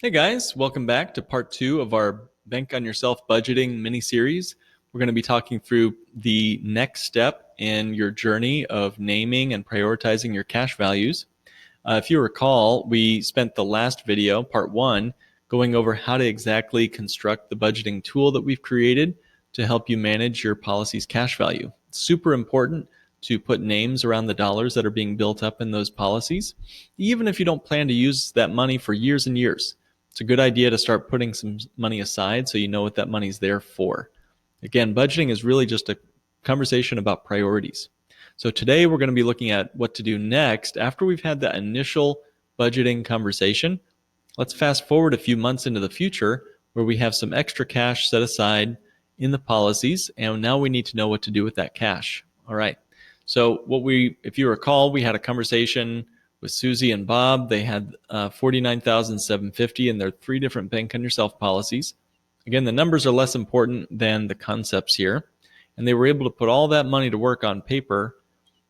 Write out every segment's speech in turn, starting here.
Hey guys, welcome back to part 2 of our Bank on Yourself budgeting mini-series. We're going to be talking through the next step in your journey of naming and prioritizing your cash values. If you recall, we spent the last video, part 1, going over how to exactly construct the budgeting tool that we've created to help you manage your policy's cash value. It's super important to put names around the dollars that are being built up in those policies, even if you don't plan to use that money for years and years. It's a good idea to start putting some money aside so you know what that money's there for. Again, budgeting is really just a conversation about priorities. So today we're going to be looking at what to do next after we've had that initial budgeting conversation. Let's fast forward a few months into the future where we have some extra cash set aside in the policies, and now we need to know what to do with that cash. All right. So if you recall, we had a conversation with Susie and Bob. They had $49,750 in their 3 different Bank on Yourself policies. Again, the numbers are less important than the concepts here. And they were able to put all that money to work on paper.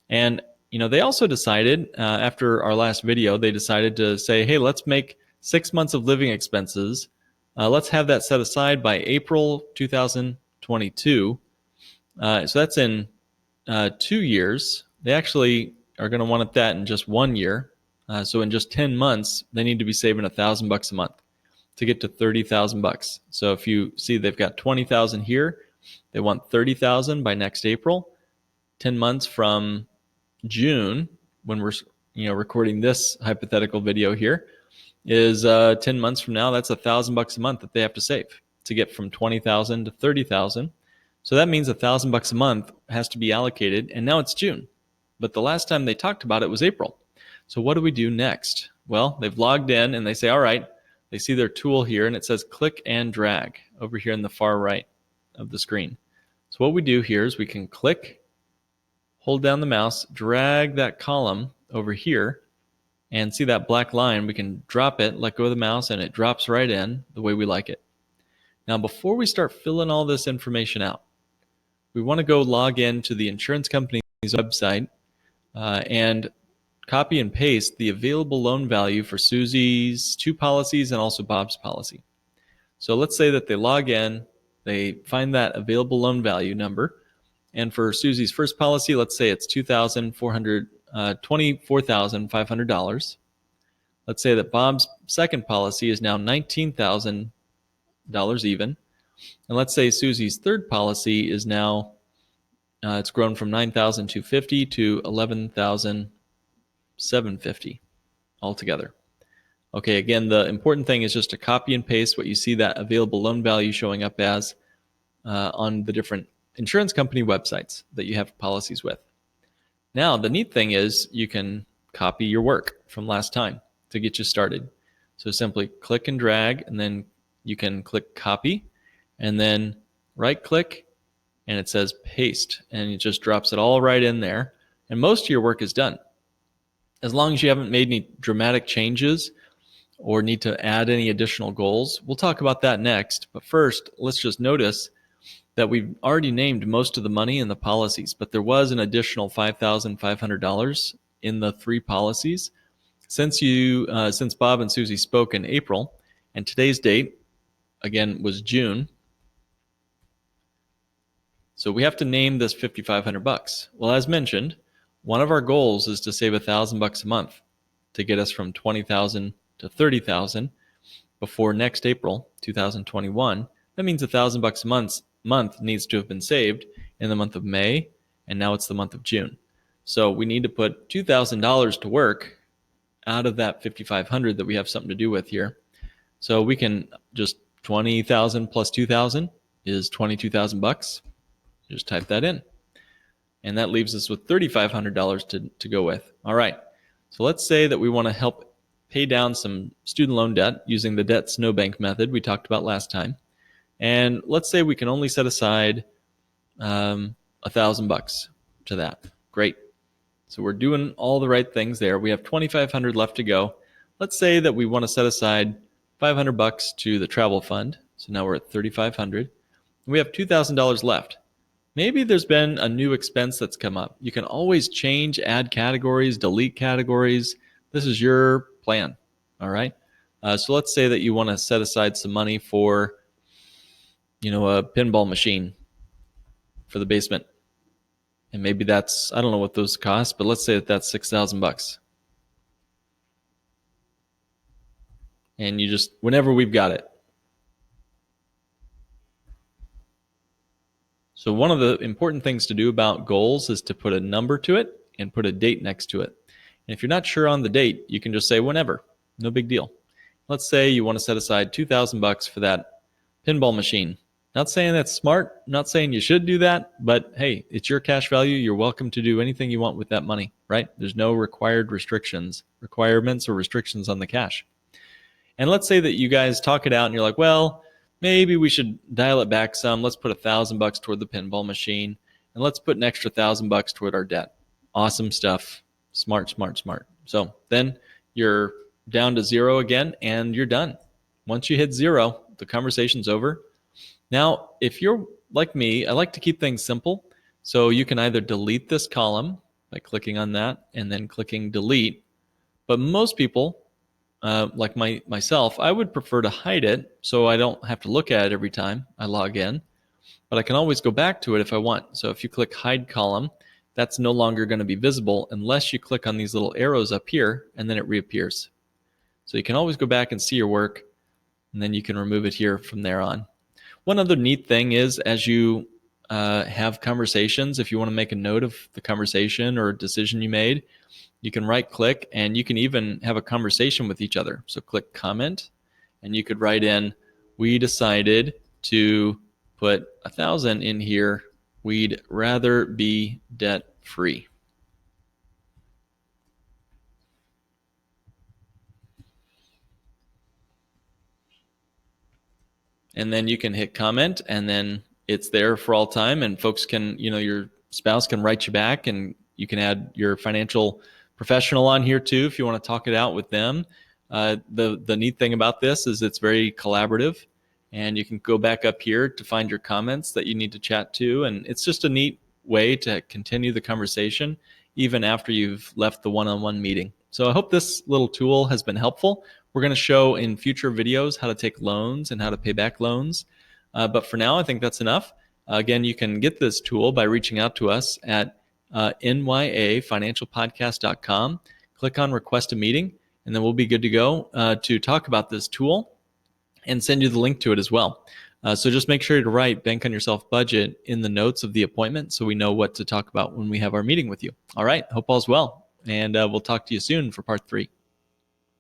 And they also decided, after our last video, they decided to say, hey, let's make 6 months of living expenses. Let's have that set aside by April 2022. So that's in 2 years. They actually are going to want that in just 1 year. So in just 10 months, they need to be saving $1,000 a month to get to $30,000. So if you see they've got 20,000 here, they want 30,000 by next April. 10 months from June, when we're recording this hypothetical video here, is 10 months from now. That's $1,000 a month that they have to save to get from 20,000 to 30,000. So that means $1,000 a month has to be allocated, and now it's June. But the last time they talked about it was April. So what do we do next? Well, they've logged in and they say, all right, they see their tool here and it says click and drag over here in the far right of the screen. So what we do here is we can click, hold down the mouse, drag that column over here, and see that black line. We can drop it, let go of the mouse, and it drops right in the way we like it. Now, before we start filling all this information out, we want to go log in to the insurance company's website and copy and paste the available loan value for Susie's 2 policies and also Bob's policy. So let's say that they log in, they find that available loan value number, and for Susie's first policy, let's say it's $24,500. Let's say that Bob's second policy is now $19,000 even, and let's say Susie's third policy is now it's grown from $9,250 to $11,750 altogether. Okay, again, the important thing is just to copy and paste what you see that available loan value showing up as on the different insurance company websites that you have policies with. Now, the neat thing is you can copy your work from last time to get you started. So simply click and drag, and then you can click copy, and then right click, and it says paste, and it just drops it all right in there. And most of your work is done. As long as you haven't made any dramatic changes or need to add any additional goals, we'll talk about that next. But first, let's just notice that we've already named most of the money in the policies, but there was an additional $5,500 in the 3 policies since Bob and Susie spoke in April, and today's date, again, was June. So we have to name this $5,500. Well, as mentioned, one of our goals is to save $1,000 a month to get us from 20,000 to 30,000 before next April 2021. That means $1,000 a month needs to have been saved in the month of May, and now it's the month of June. So we need to put $2,000 to work out of that $5,500 that we have something to do with here. So we can just 20,000 plus 2,000 is $22,000. Just type that in. And that leaves us with $3,500 to go with. All right. So let's say that we want to help pay down some student loan debt using the debt snowbank method we talked about last time. And let's say we can only set aside $1,000 to that. Great. So we're doing all the right things there. We have $2,500 left to go. Let's say that we want to set aside $500 to the travel fund. So now we're at $3,500. We have $2,000 left. Maybe there's been a new expense that's come up. You can always change, add categories, delete categories. This is your plan, all right? So let's say that you want to set aside some money for, a pinball machine for the basement. And maybe that's, I don't know what those cost, but let's say that that's $6,000. And you just, whenever we've got it. So one of the important things to do about goals is to put a number to it and put a date next to it. And if you're not sure on the date, you can just say whenever. No big deal. Let's say you want to set aside $2,000 for that pinball machine. Not saying that's smart, not saying you should do that, but hey, it's your cash value. You're welcome to do anything you want with that money, right? There's no requirements or restrictions on the cash. And let's say that you guys talk it out and you're like, well, maybe we should dial it back some. Let's put $1,000 toward the pinball machine, and let's put an extra $1,000 toward our debt. Awesome stuff. Smart, smart, smart. So then you're down to zero again, and you're done. Once you hit zero, the conversation's over. Now, if you're like me, I like to keep things simple. So you can either delete this column by clicking on that and then clicking delete. But most people, like myself, I would prefer to hide it so I don't have to look at it every time I log in. But I can always go back to it if I want. So if you click hide column, that's no longer going to be visible unless you click on these little arrows up here, and then it reappears. So you can always go back and see your work, and then you can remove it here from there on. One other neat thing is, as you have conversations, if you want to make a note of the conversation or decision you made, you can right click and you can even have a conversation with each other. So click comment, and you could write in, we decided to put 1,000 in here. We'd rather be debt free. And then you can hit comment, and then it's there for all time, and folks can, your spouse can write you back, and you can add your financial professional on here too if you want to talk it out with them. The neat thing about this is it's very collaborative, and you can go back up here to find your comments that you need to chat to, and it's just a neat way to continue the conversation even after you've left the one-on-one meeting. So I hope this little tool has been helpful. We're going to show in future videos how to take loans and how to pay back loans. But for now, I think that's enough. Again, you can get this tool by reaching out to us at nyafinancialpodcast.com. Click on request a meeting, and then we'll be good to go to talk about this tool and send you the link to it as well. So just make sure to write Bank on Yourself Budget in the notes of the appointment so we know what to talk about when we have our meeting with you. All right, hope all's well, and we'll talk to you soon for part 3.